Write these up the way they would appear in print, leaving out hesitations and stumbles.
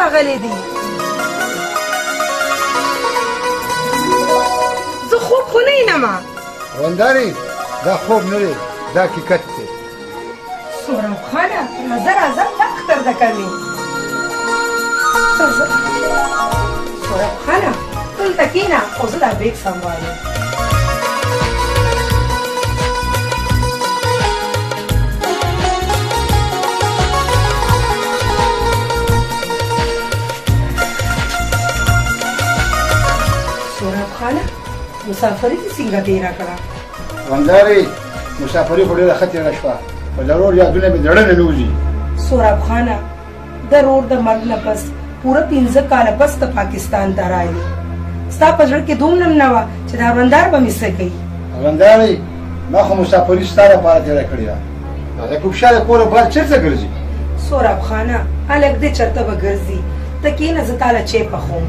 راغلی دي؟ زه خوب خو نه وینمه. وندارې دا خوب نه دی، دا حقیقت دی. سهراب خانه راځه راځه دا اختر ده کوي. سهراب خانه دلته کښېنه او زه دا بیګ سنبالم. مسافري دې څنګه تېره کړه؟ وندارې مسافري خو ډېره ښه تېره شوه، په ضرور یادونه مې زړه نه نوځي. سهراب خانه د رور د مرګ نه پس پوره 15 کاله پس ته پاکستان ته راغلې. ستا په زړه کې دومره نه وه چې دا وندار به مې څه کوي؟ وندارې ما خو مسافري ستا لپاره تېره کړې ده. دا کوم شا د کوره بهر چېرته ګرځي؟ سهراب خانه هلک دې چېرته به ګرځي، ته کښېنه زه تاله چای پخوم.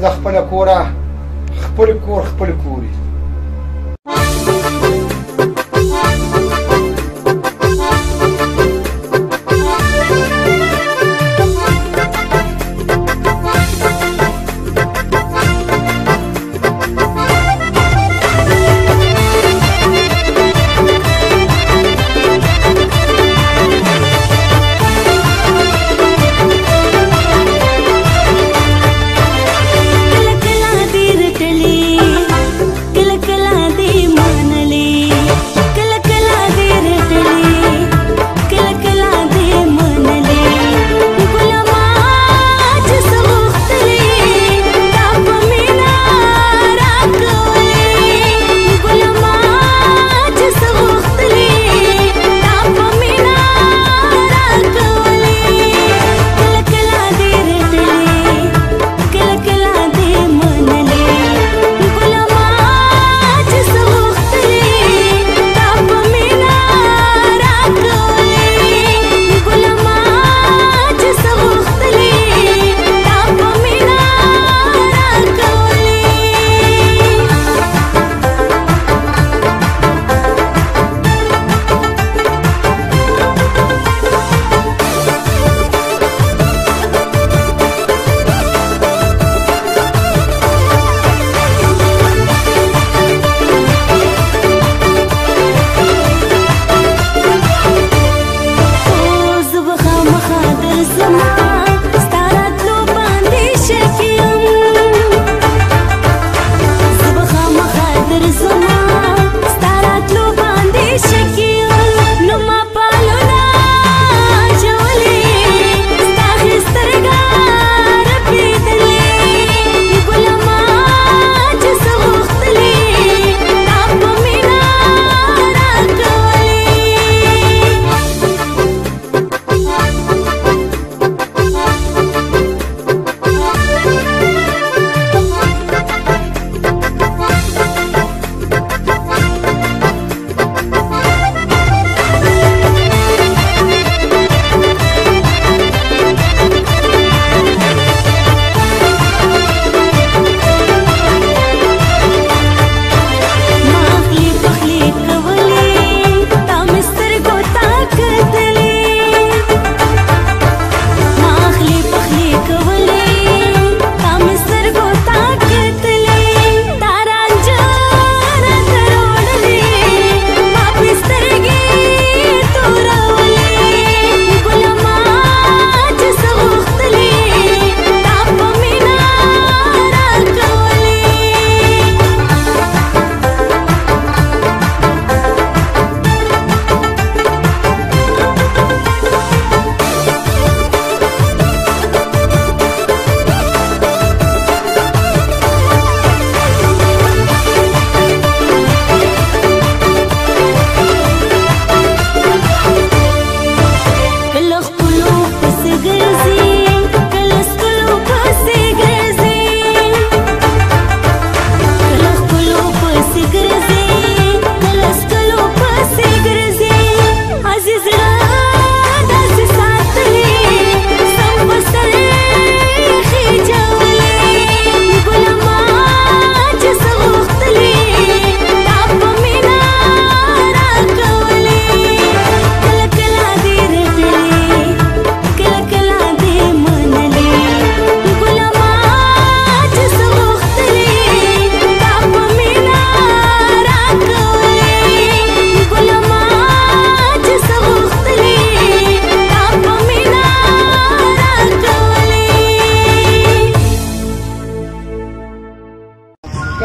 د خپله کوره خپل کور خپل کوري.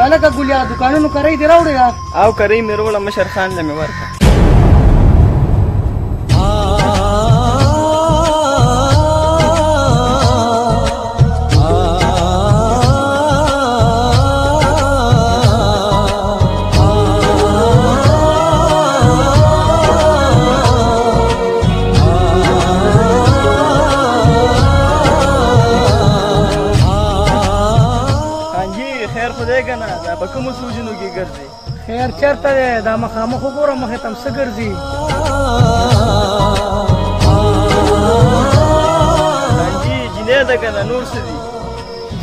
هلکه ګولیا دوکانونو کرۍ دې راوړې او کرۍ مې وروړه مشر خان له مې ورکړه. په کومو سوجونو کې ګرځي؟ خیر چېرته دی؟ دا مخامخ وګوره مخې ته هم څه ګرځي؟ جینۍ ده که نه نور څه دي؟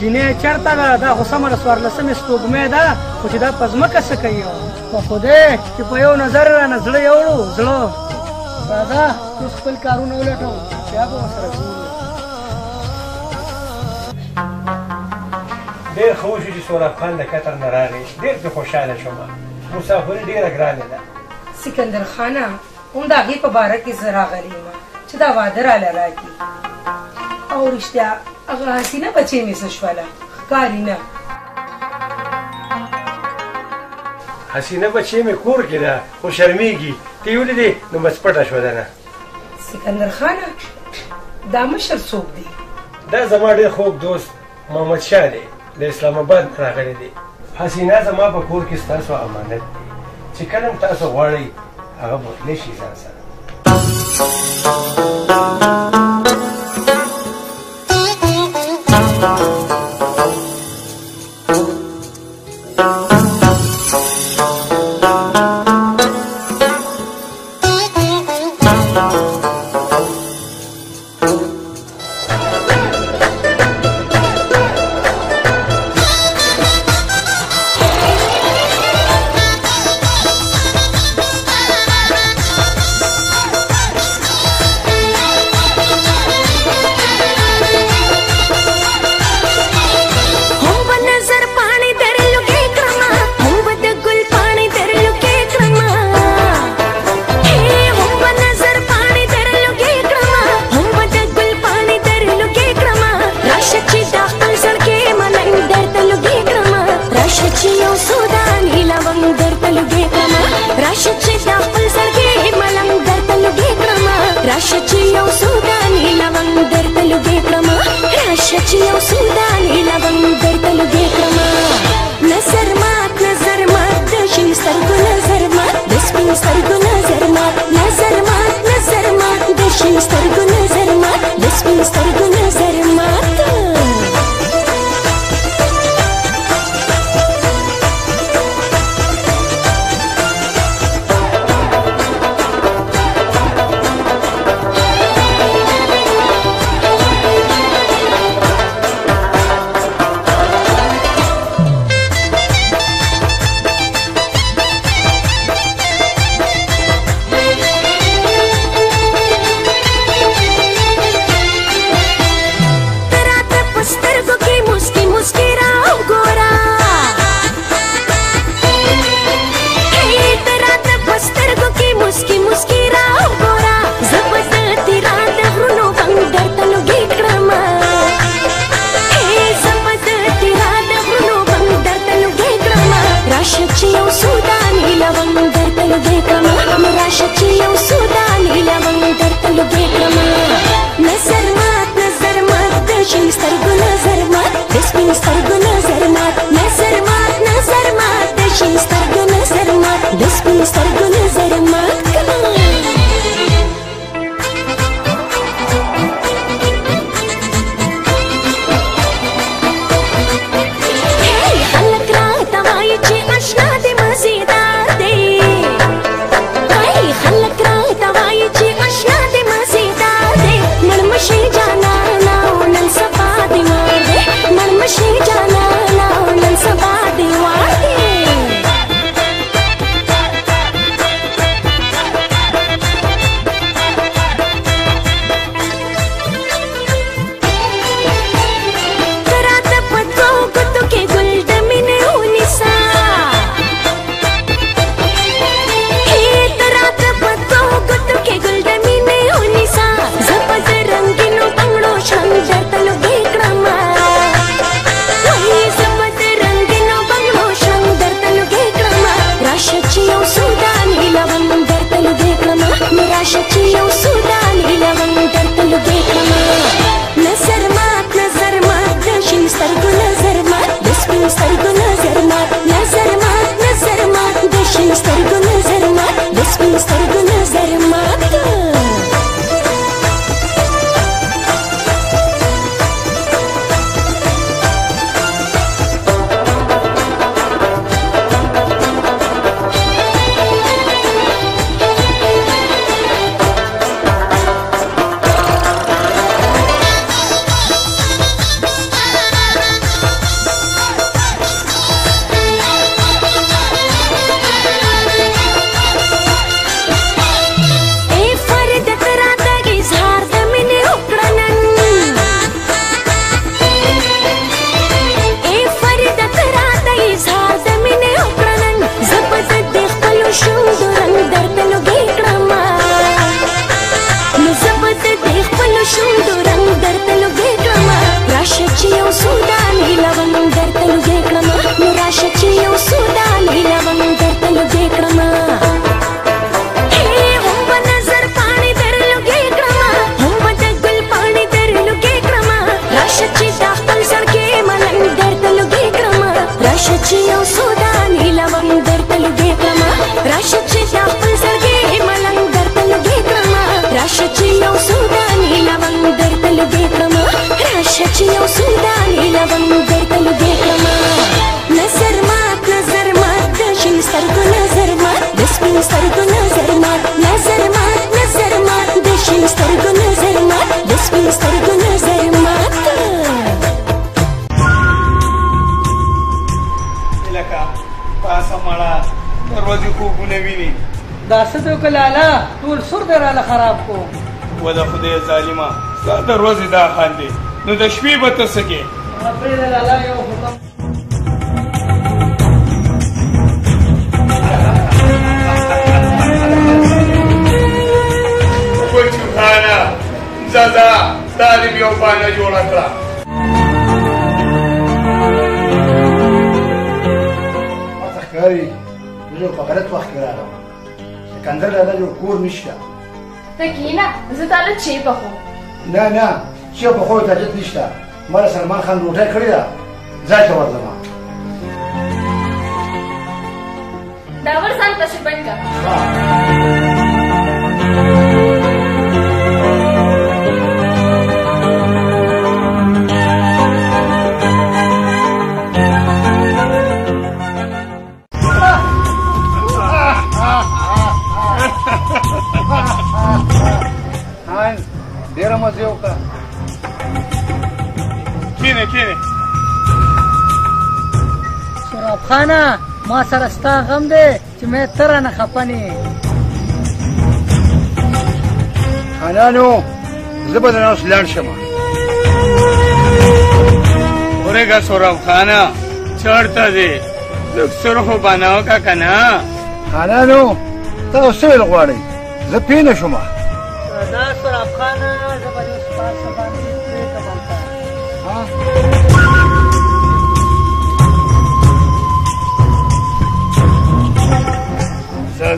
جینۍ چېرته ده؟ دا خو سمه ده 14مې سپوږمۍ ده، خو چې دا په ځمکه څه کوي؟ په خدای چې په یو نظر رانه زړه یوړو زړه. راځه اوس خپل کارونه ولټوو، بیا به ورسره ګورو. ډېر ښه وشو چې سوراب خان د قطر نه راغی، ډېر پرې خوشحاله شوم. مسافري ډېره ګرانه ده. سکندر خانه هم د هغې په باره کې زه راغلی یم چې دا واده راله راکړي. او رښتیا هغه حسینه بچې مې څه شوله؟ ښکاري نه. حسینه بچې مې کور کې ده خو شرمېږي. ته یې ولیدې نو بس پټه شوه ده نه. سکندر خانه دا مشر څوک دی؟ دا زما ډېر خوږ دوست محمد شاه دی، د اسلام آباد راغلی دی. حسینه زما په کور کې ستاسو امانت دی، چې کله هم تاسو غواړئ هغه بوتلی شي ځان سره. خلک راته وایي چې اشنا دې سترګو نظر مات د سپین سترګو نظر مات نظر مات نظر مات د شین سترګو نظر مات د سپین سترګو نظر مات لکه پاسه مړه دروازې خوبونه ویني دا څه دی وکړه لالا ټول سور دی راله خراب کو و د خدای ظالمه ستا دروازې دا حال دی نو د شپې به ته څه کې پرېږده لالا یو حکم ګلچوخانه ځه ځه ستا دې یو بانه جوړه کړه ماته ښکاري زه په غلط وخت کې راغلم سکندر لالا جوړ کور نشته ته کښېنه زه تا له چای پخوم نه نه چې په خو ته حاجت نشته ما له سلمان خان روټۍ کړې ده ځای ته ورځم ډاور ځان پسې پټ کړه ډېره مزې وکړه کښېنه کښېنه سراب خانه ما سره ستا غم دی چې مې ته رانه خفه نه یې خانانو زه به درنه اوس لاړ شم ورېږه سوراب خانه چېرته دی لږ سر خو بانه وکړه که نه خانانو تاسو څه ویل غواړئ زه پوه نه شوم دا سراب خانه زه به دې اوس په څه باندې پرېږدم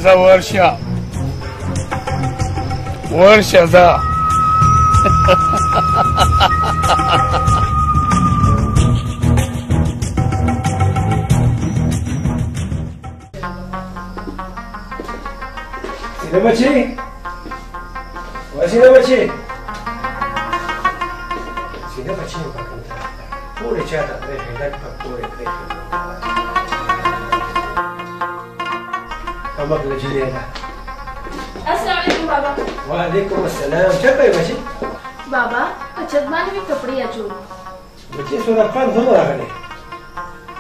ځه ورشه ورشه ځه سینه بچی سینه بچی سینه بچی پکړه ټول چاته پرې لګ پکوړې پرې امک لجلینا السلام علیکم بابا وعلیکم السلام چرته یې بچی بابا په چت باندې مې کپړې اچول بچی سوراب خان هم راغلی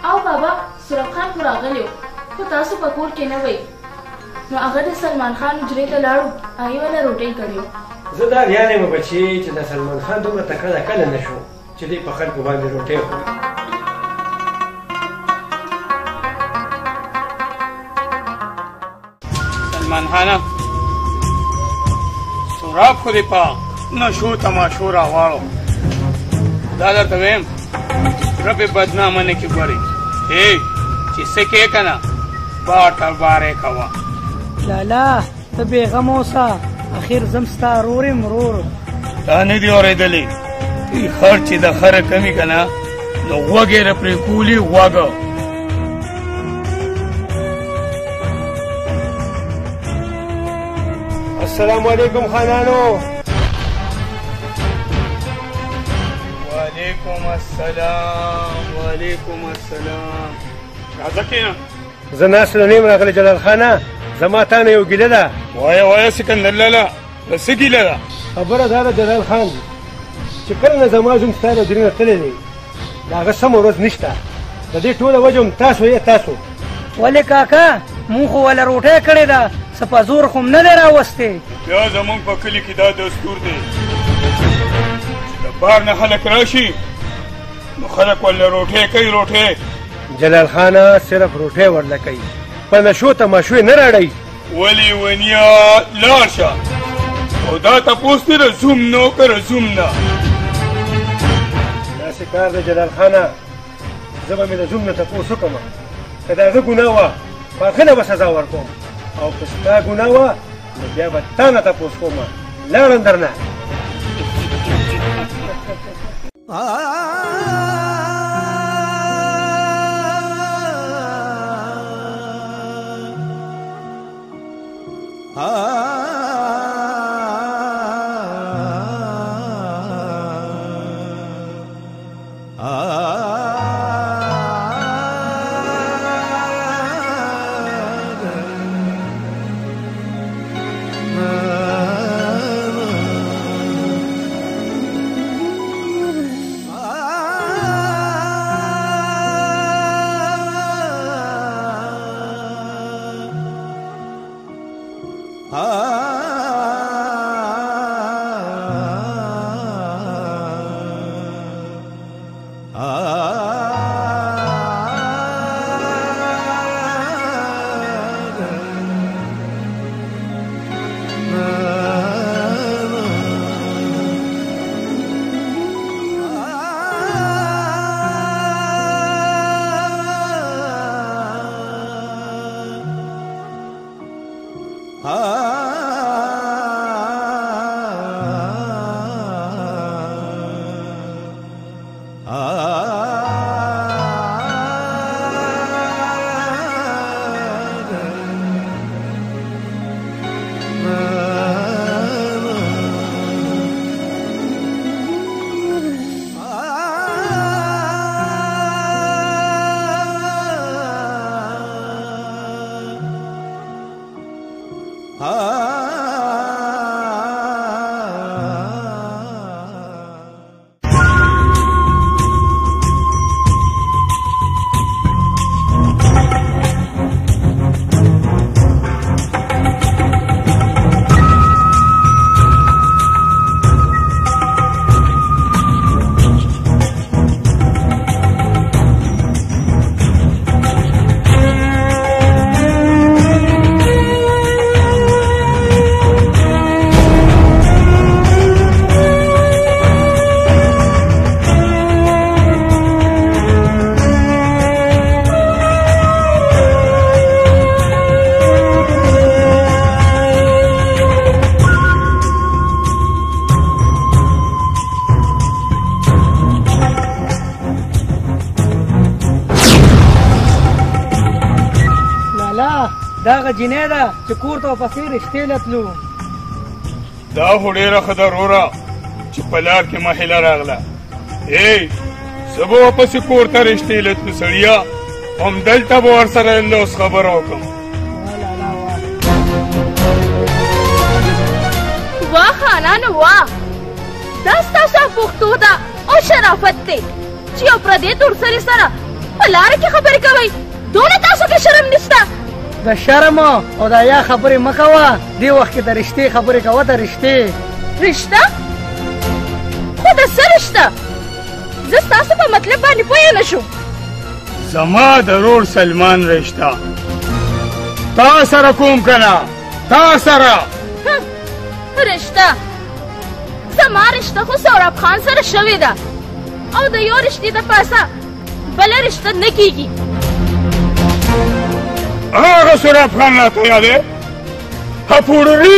او بابا سوراب خان خو راغلی و خو تاسو په کور کې نه وئ نو هغه د سلمان خان حجرې ته لاړو هغې وله روټۍ کړې زه دا ریان یم بچی چې د سلمان خان دومره تکړه کله نه شو چې دی په خلکو باندې روټۍ خوري سلمان خانه سوراب خو دې په نشو تماشو راواړو دا درته ویم رب بدنامه نه کې ګورې چې څه کې که نه باټه بارې کوه لالا ته بېغمه اوسه اخر زم ستا رور یم رور تا نه دي اورېدلې خر چې د خره کمي که نه نو غوږ یې پرې کولي غوږه السلام علیکم خانانو وعلیکم السلام وعلیکم السلام راځه کښېنه زه ناست نیم راغلی جلال خانه زما تا نه یو ګیله ده وایه وایه سکندر لالا د څه ګیله ده خبره دا ده جلال خان چې کله نه زما زوم ستا له درې نه تللی دی د هغه سمه ورځ نشته د دې ټوله وجه هم تاسو یې تاسو ولې کاکا مونږ خو وله روټۍ کړې ده څه په زور خو م نه دی راوستې بیا زمونږ په کلي کې دا دستور دی چې د بار نه خلک راشي نو خلک ورله روټۍ کوي روټۍ جلال خانه صرف روټۍ ورله کوي په نشو تماشو یې نه راړئ ولې ونیا لاړ شه او دا تپوس دی رزوم نه که رزوم نه داسې کار دی جلال خانه زه به مې د زوم نه تپوس وکړم که د هغه ګناه وه په هغه نه به سزا ورکوم او که ستا ګناه وه نو بیا به تا نه تپوس کوم لاړم درنه داغه جنې ده چې کور ته ورپسې رښتې لتلو. دا خو ډېره ښه ده وروره چې په لار کې مهیله راغله. زه به ورپسې کور ته رښتې لتلو سړیه، همدلته به ورسره اوس خبره وکړم. واه خانانو واه، دا ستاسو پښتو ده او شرافت دی چې یو پردي تورسري سره په لاره کې خبرې کوئ. دونه تاسو کې شرم نشته؟ د شرم او د یا خبرې مه کوه، دې وخت کې د رښتې خبرې کوه. د رښتې رشته؟ خو د څه رشته؟ زه ستاسو په مطلب باندې پوه نه شوم. زما د رور سلمان رشته تا سره کوم که نه؟ تا سره رشته؟ زما رشته خو سوراب خان سره شوې ده او د یو رشتې د پاسه بله رشته نه کېږي. هغه سوراب خان راته یادې پوړري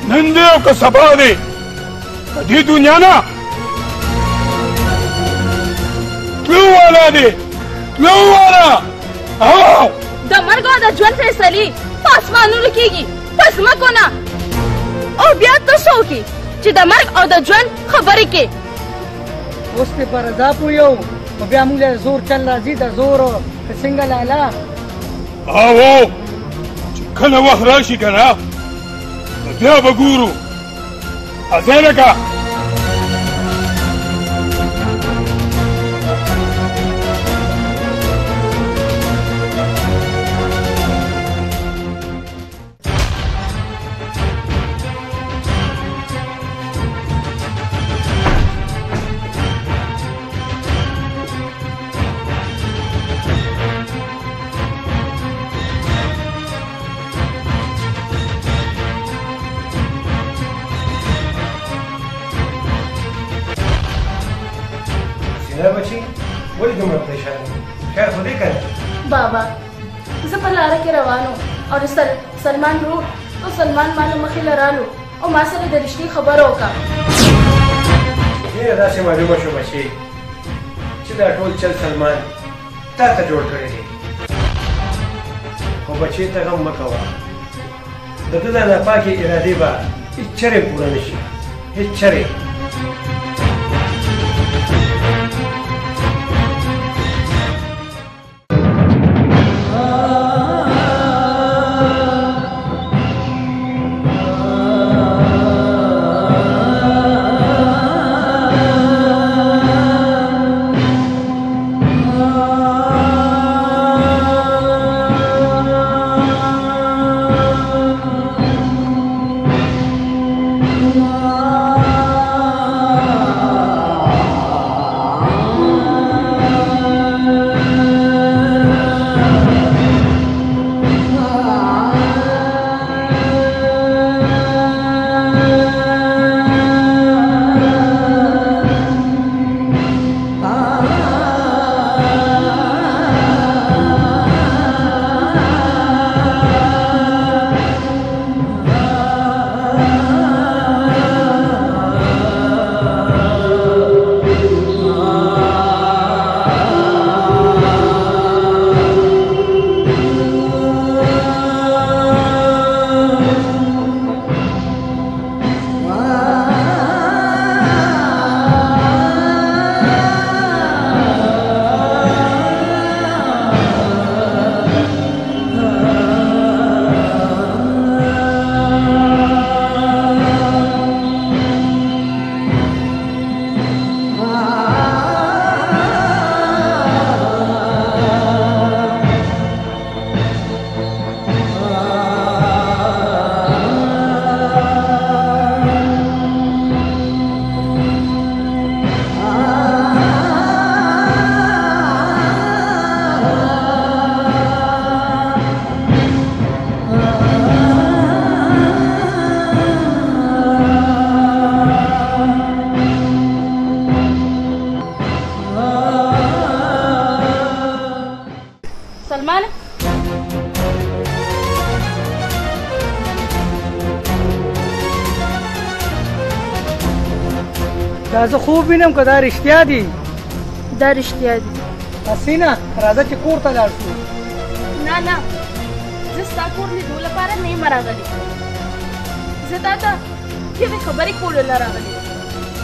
نن دی او که سبا دی په دې دنیا نه تلو والا دی، تلو والا. د مرګ او د ژوند فیصلې په اسمانونو کېږي، په ځمکو نه. او بیا ته څه وکړې چې د مرګ او د ژوند خبرې کې؟ اوس پې په رضا پوهیو خو بیا موږ له زور چل راځي. د زور که څنګه لالا چې کله وخت راشي که نه نو بیا به ګورو. ځای لکه بابا زه په لاره کې روان وم او سلمان ورور او سلمان ما له مخې له رالو او ما سره د رښتې خبره وکړه. ډېره داسې معلومه شو بچې چې دا ټول چل سلمان تا ته جوړ کړی دی. خو بچې ته غم مه کوه، د ده دا ناپاکې ارادې به هېڅ چرې پوره نه شي، هېڅ چرې. دا زه خوب وینم که دا رښتیا دي؟ دا رښتیا دي. حسینه راځه چې کور ته لاړ شو. نه نه، زه ستا کور لیدو لپاره نه یم راغلې. زه تا ته یوې خبرې کولو له راغلې.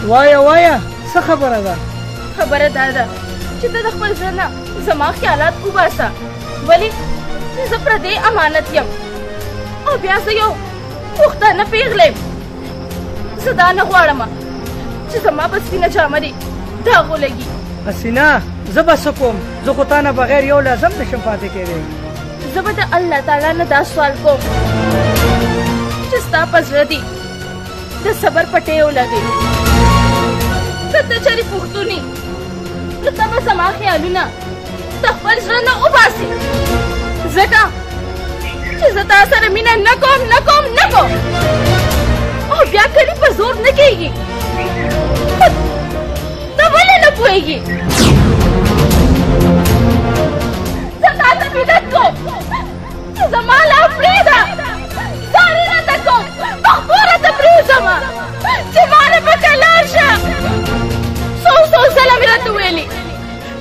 وایه وایه، څه خبره ده؟ خبره دا ده چې ته د خپل زړه نه زما خیالات وباسه، ولې زه پردی امانت یم او بیا زه یو پښتانه پیغله یم. زه دا نه غواړم چې زما په سپینه جامه دې داغ ولګي. حسینه زه به څه کوم؟ زه خو تا نه بغیر یو لازم نشم پاتې کېدی. زه به د الله تعالی نه دا سوال کوم چې ستا په زړه دې د صبر پټې ولګي. که ته چېرې پښتون یې نو ته به زما خیالونه د خپل زړه نه وباسې، ځکه چې زه تا سره مینه نه کوم او بیا کلي په زور نه کېږي. ته ولې نه پوهېږي؟ زه تا ته بدعت کوم چې زما لا پرېږده، زاري راته کوم، پښتو راته پرېوځم چې ما نه پکې لاړ شه. څو ځله مې راته ویلي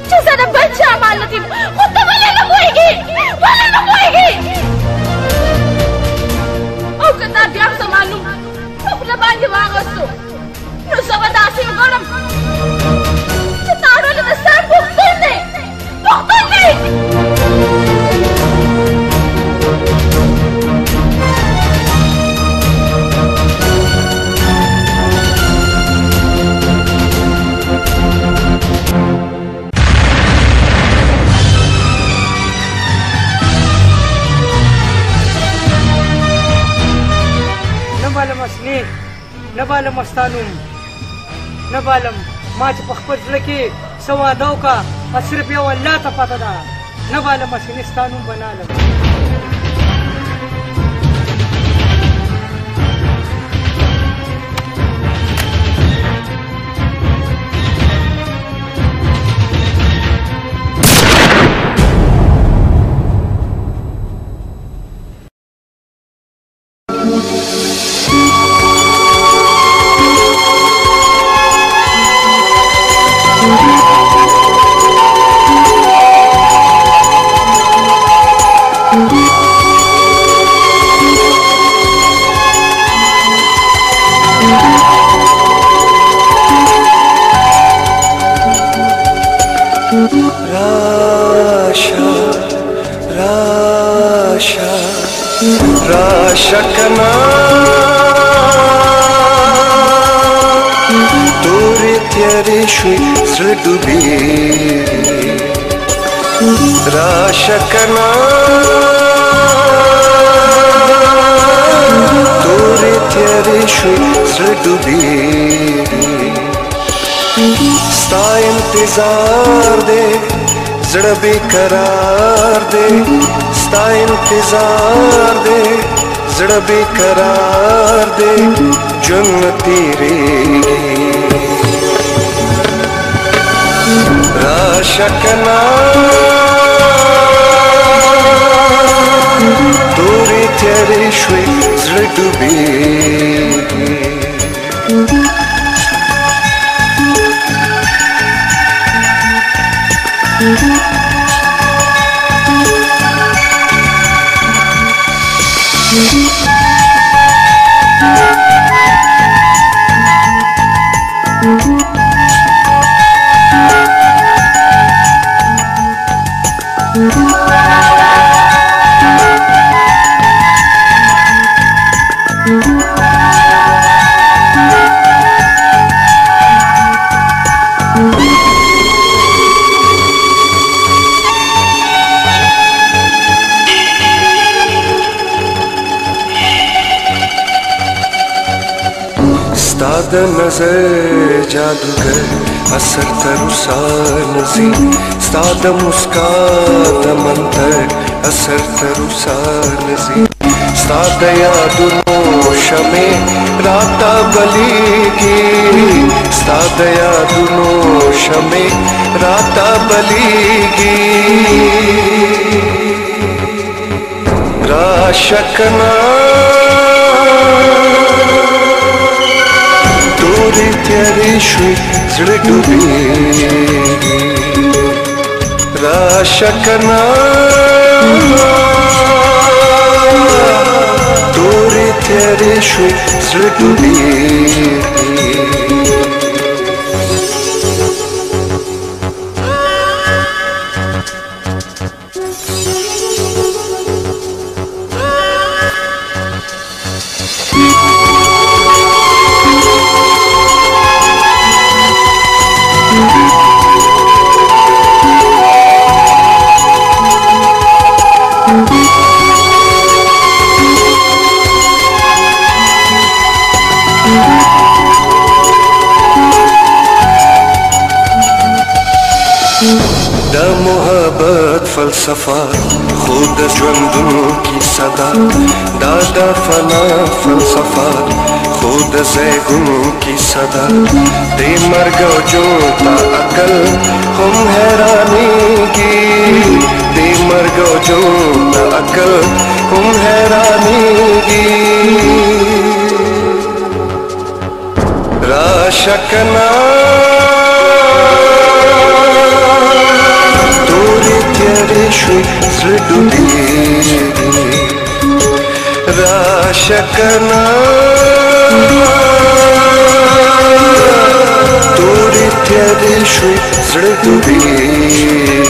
چې زه د بل چا امانت یم، خو ته ولې نه پوهېږې؟ او که تا بیا زما نوم په خوله باندې واغوستو نو زه به داسې وګڼم چې تا ډول د سر پښتون دی. نه بالم ستا نوم، نه بالم ما چې په خپل زړه کې څه واده وکړه صرف یو الله ته پته ده. نه بالم حسینې ستا نوم به نه الم. शकना तोरे तेरे शुई सडुबी राशकना तोरे तेरे शुई सडुबी स्ता इंतजार दे जड़ बेकरार दे स्ता इंतजार दे जड़ बेकरार दे जुन तेरे राशकना तोरे तेरे शुई जड़ डूबे स्ताद नजर जादूगर असर तरुसान जी स्ताद मुस्कान मंतर असर तरुसान जी स्ताद यादुनो शमे राता बलीगी स्ताद यादुनो शमे राता बलीगी राशकना तोरी तेरी शुई जड़ डूबी राशकना तोरी तेरी शुई जड़ डूबी دا मोहब्बत फलसफा खुद ژوندون की सदा دا دا फना फलसफा खुद ज़ैगुन की सदा दे मर्ग जो ता अकल हम हैरानी की दे मर्ग जो ता अकल हम हैरानी की राशकना शुई जड़ डूबी राशकना तोरी तेरी शुई जड़ डूबी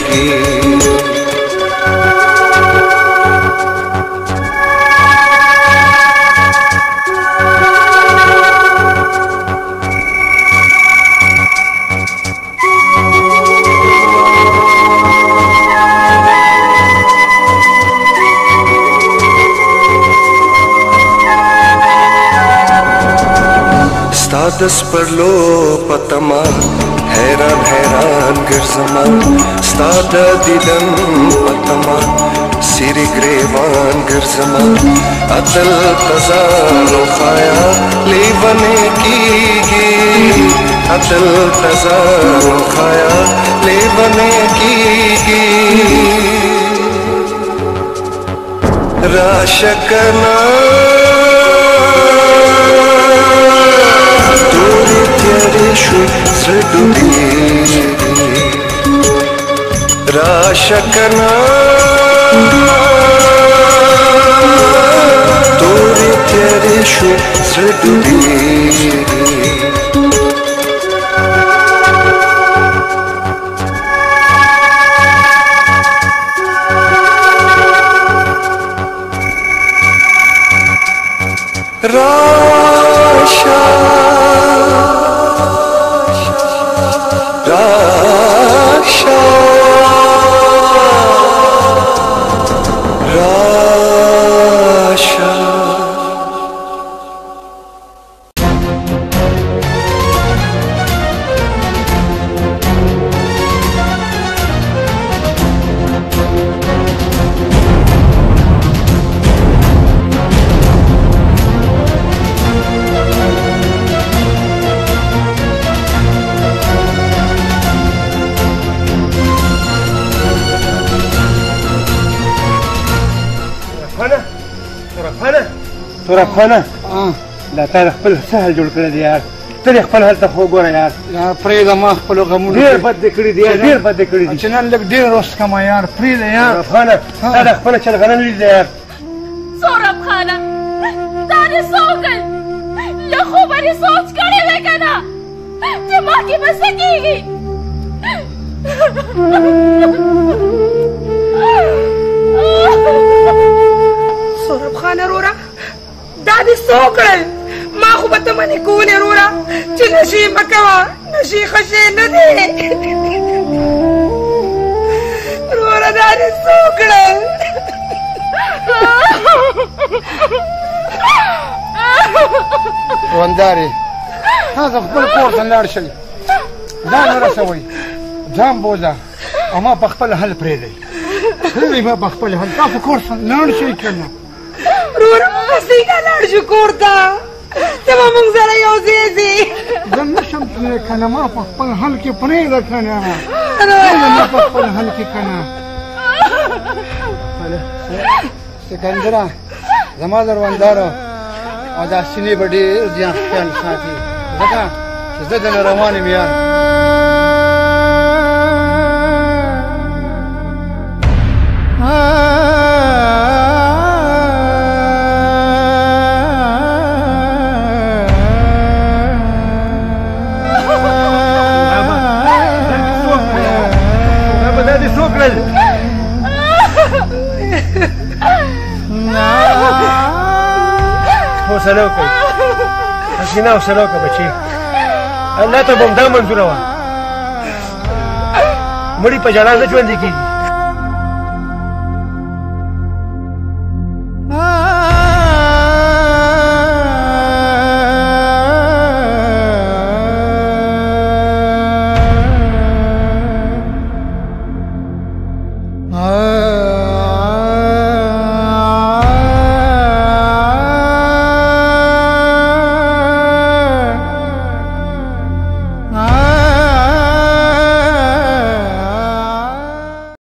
दस पर लो पतमा हैरान हैरान गिरजमा स्ताद दिदन पतमा सिरी ग्रेवान गिरजमा अतल तजालो खाया लेवने कीगी अतल तजालो खाया लेवने कीगी राशकना तेरी शुई जड़ डूबी राशकना तोरी तेरी शुई जड़ डूबी राशा राशा राशा خانه لا تا خپل سهل جوړ کړی دی یار ته خپل حالت خو ګوره یار یار پرېږده ما خپلو غمونو ډېر بد دې کړي دي یار ډېر بد دې کړي دي چې نن لږ ډېر روست کمه یار پرېږده یار خانه تا د خپله چلغنه نه لیده یار سورب خانه دا دې څه وکړ له خوبه دې سوچ کړی دی که نه چې ما کې به څه کېږي سورب خانه روره دا دې څه وکړل ما خو به ته منې کولې روره چې نشې مه کوه نشې ښه شی نه دی روره دا دې څه وکړل وندارې هغه خپل کور ته لاړ شئ ځان ورسوئ ځان بوځه او ما په خپل حل پرېږدئ پرېږدئ ما په خپل حل تاسو کور ته لاړ شئ که نه روره څنګه لاړ شو کور ته ته به موږ سره یو ځای ځې زه نشم تللی که نه ما په خپل حل کې پرېږده که نه پرېږده ما په خپل حل کې که نه سکندره زما دروندار او دا سینې به ډېر زیان خیال ساتي ځکه چې زه د نه روان یم یار حوصله وکړئ حسینه حوصله وکړه بچي الله ته به هم دا منظوره وه مړي په ژړا نه ژوندي کېږي